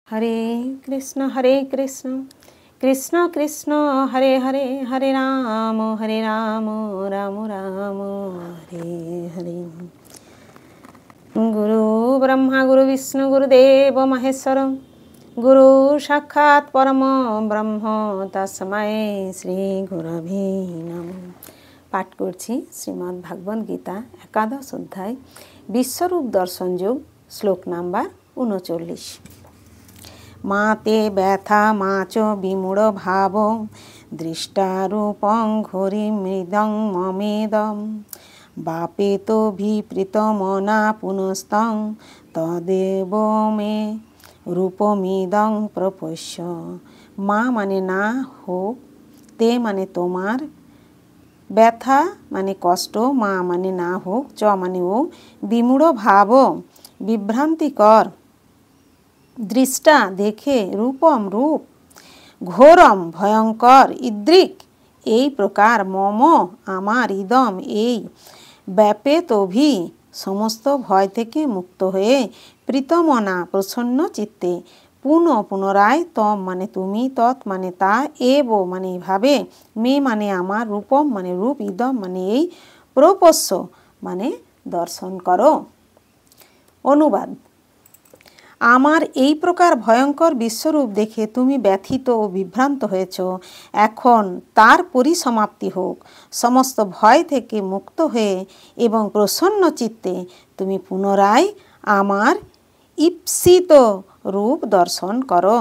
हरे कृष्ण कृष्ण कृष्ण हरे हरे हरे राम राम राम हरे हरे। गुरु ब्रह्मा गुरु विष्णु गुरुदेव महेश्वर गुरु साक्षात् परम ब्रह्म तस्मै श्री गुरवे नमः। पाठ करছি श्रीमद् भागवत गीता एकादश अध्याय विश्वरूप दर्शन योग श्लोक नम्बर 39। माते व्यथा माच विमूढ़ भाव दृष्टारूपं घोरी मृदं ममेदं बापेतो विप्रीतमना पुनस्तं तदेव मे रूपमिदं प्रपश्य। माँ माने ना हो, ते माने तोमार, व्यथा माने कष्ट, माँ माने ना हो, च माने वो, विमूढ़ भाव विभ्रांतिकर, दृष्टा देखे, रूपम रूप, घोरम भयंकर, इद्रिक এই প্রকার, মম আমার, ইদম এই, ব্যাপেত ভি সমস্ত ভয় থেকে মুক্ত হয়ে, প্রীতমনা প্রসন্ন চিত্তে, পুনরায়, তম মানে তুমি, তৎ মানে তা, এব মানে এভাবে, মে মানে আমার, রূপম মানে রূপ, ইদম মানে এই, প্রপস্য মানে দর্শন করো। অনুবাদ। আমার এই প্রকার ভয়ঙ্কর বিশ্বরূপ দেখে তুমি ব্যথিত ও বিভ্রান্ত হয়েছ। এখন তার পরিসমাপ্তি হোক। সমস্ত ভয় থেকে মুক্ত হয়ে এবং প্রসন্ন চিত্তে তুমি পুনরায় আমার ঈপ্সিত রূপ দর্শন করো।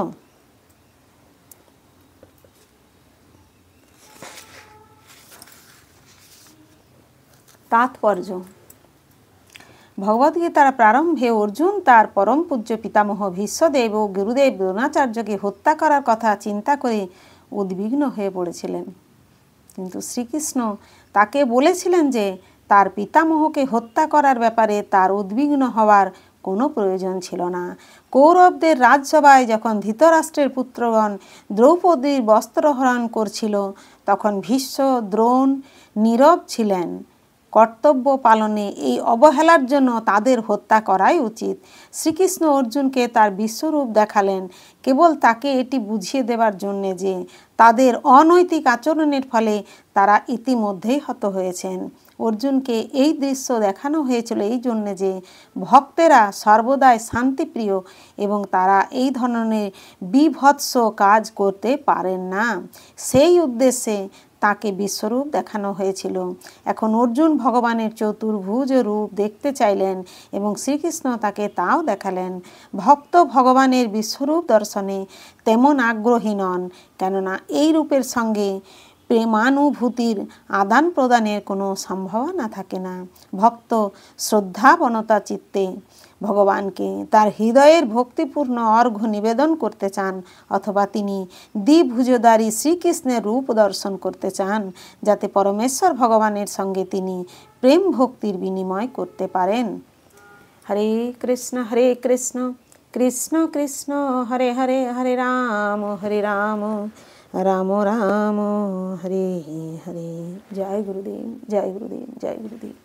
তাৎপর্য। ভগবদ্গীতার প্রারম্ভে অর্জুন তার পরম পূজ্য পিতামহ ভীষ্মদেব ও গুরুদেব দ্রোণাচার্যকে হত্যা করার কথা চিন্তা করে উদ্বিগ্ন হয়ে পড়েছিলেন। কিন্তু শ্রীকৃষ্ণ তাকে বলেছিলেন যে তার পিতামহকে হত্যা করার ব্যাপারে তার উদ্বিগ্ন হওয়ার কোনো প্রয়োজন ছিল না। কৌরবদের রাজসভায় যখন ধৃতরাষ্ট্রের পুত্রগণ দ্রৌপদীর বস্ত্রহরণ করছিল, তখন ভীষ্ম দ্রোণ নীরব ছিলেন। কর্তব্য পালনে এই অবহেলার জন্য তাদের হত্যা করাই উচিত। শ্রীকৃষ্ণ অর্জুনকে তার বিশ্বরূপ দেখালেন কেবল তাকে এটি বুঝিয়ে দেবার জন্যে যে তাদের অনৈতিক আচরণের ফলে তারা ইতিমধ্যেই হত হয়েছেন। অর্জুনকে এই দৃশ্য দেখানো হয়েছিল এই জন্যে যে ভক্তেরা সর্বদাই শান্তিপ্রিয় এবং তারা এই ধরনের বীভৎস কাজ করতে পারেন না। সেই উদ্দেশ্যে তাকে বিশ্বরূপ দেখানো হয়েছিল। এখন অর্জুন ভগবানের চতুর্ভুজ রূপ দেখতে চাইলেন এবং শ্রীকৃষ্ণ তাকে তাও দেখালেন। ভক্ত ভগবানের বিশ্বরূপ দর্শনে তেমন আগ্রহী নন, কেননা এই রূপের সঙ্গে প্রেমানুভূতির আদান প্রদানের কোনো সম্ভাবনা থাকে না। ভক্ত শ্রদ্ধাবনতা চিত্তে ভগবানকে তার হৃদয়ের ভক্তিপূর্ণ অর্ঘ্য নিবেদন করতে চান, অথবা তিনি দ্বিভুজধারী শ্রীকৃষ্ণের রূপ দর্শন করতে চান, যাতে পরমেশ্বর ভগবানের সঙ্গে তিনি প্রেম ভক্তির বিনিময় করতে পারেন। হরে কৃষ্ণ কৃষ্ণ কৃষ্ণ হরে হরে হরে রাম রাম রাম হরে হরে। জয় গুরুদেব, জয় গুরুদেব, জয় গুরুদেব।